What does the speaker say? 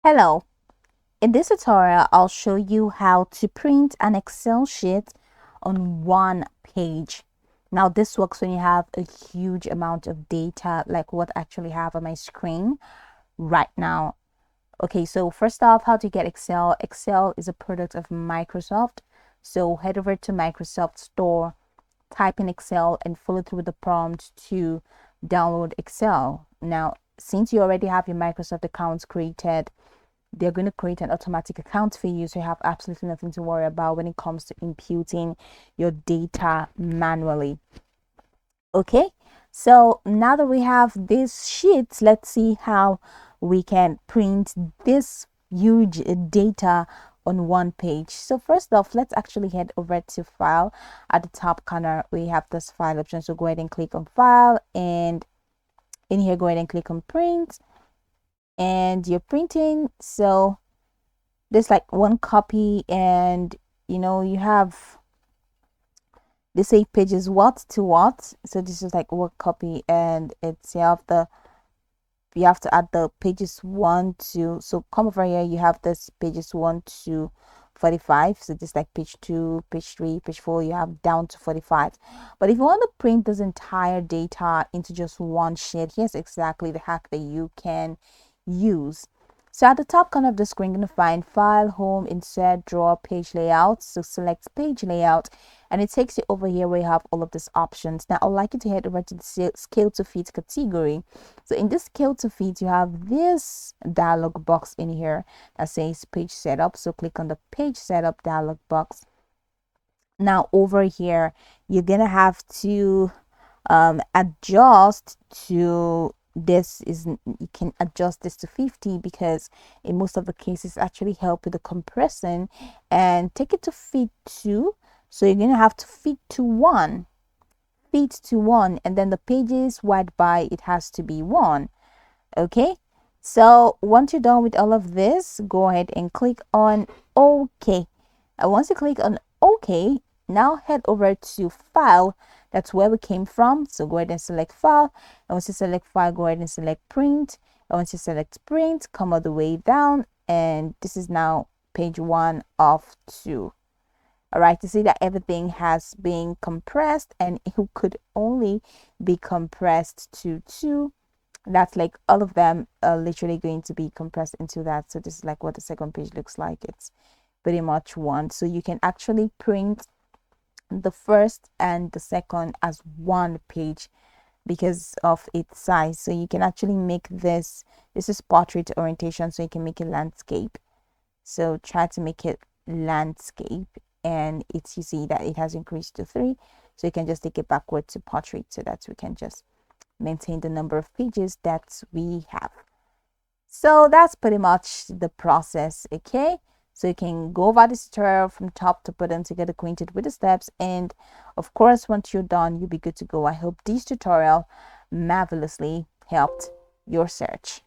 Hello, in this tutorial I'll show you how to print an Excel sheet on one page. Now this works when you have a huge amount of data like what I actually have on my screen right now. Okay, so first off, how to get Excel. Excel is a product of Microsoft. So head over to Microsoft Store, type in Excel and follow through the prompt to download Excel. Now, since you already have your Microsoft accounts created, they're going to create an automatic account for you, so you have absolutely nothing to worry about when it comes to imputing your data manually. Okay, so now that we have this sheet, let's see how we can print this huge data on one page. So first off, let's actually head over to file. At the top corner we have this file option, so go ahead and click on file, and in here go ahead and click on print, and you're printing. So there's like one copy, and you have, they say pages what to what, so this is like one copy, and it's you have to add the pages 1 to, so come over here, you have this pages 1 to 45, so just like page 2, page 3, page 4, you have down to 45. But if you want to print this entire data into just one sheet, here's exactly the hack that you can use. So at the top corner of the screen, you're going to find file, home, insert, drawer, page layout. So select page layout, and it takes you over here where you have all of these options. Now I'd like you to head over to the scale to fit category. So in this scale to fit, you have this dialog box in here that says page setup. So click on the page setup dialog box. Now over here, you're gonna have to adjust to, this is, you can adjust this to 50 because in most of the cases actually help with the compression, and take it to fit 2. So you're going to have to fit to 1, and then the pages wide by, it has to be 1. Okay, so once you're done with all of this, go ahead and click on OK. And once you click on OK, now head over to file. That's where we came from, so go ahead and select file, and once you select file, go ahead and select print, and once you select print, come all the way down, and this is now page 1 of 2. All right, to see that everything has been compressed, and it could only be compressed to 2. That's like all of them are literally going to be compressed into that. So this is like what the second page looks like. It's pretty much 1, so you can actually print the first and the second as one page because of its size. So you can actually make this is portrait orientation, so you can make it landscape. So try to make it landscape, and it's, you see that it has increased to 3, so you can just take it backward to portrait, so that we can just maintain the number of pages that we have. So that's pretty much the process. Okay, so you can go over this tutorial from top to bottom to get acquainted with the steps, and of course once you're done, you'll be good to go. I hope this tutorial marvelously helped your search.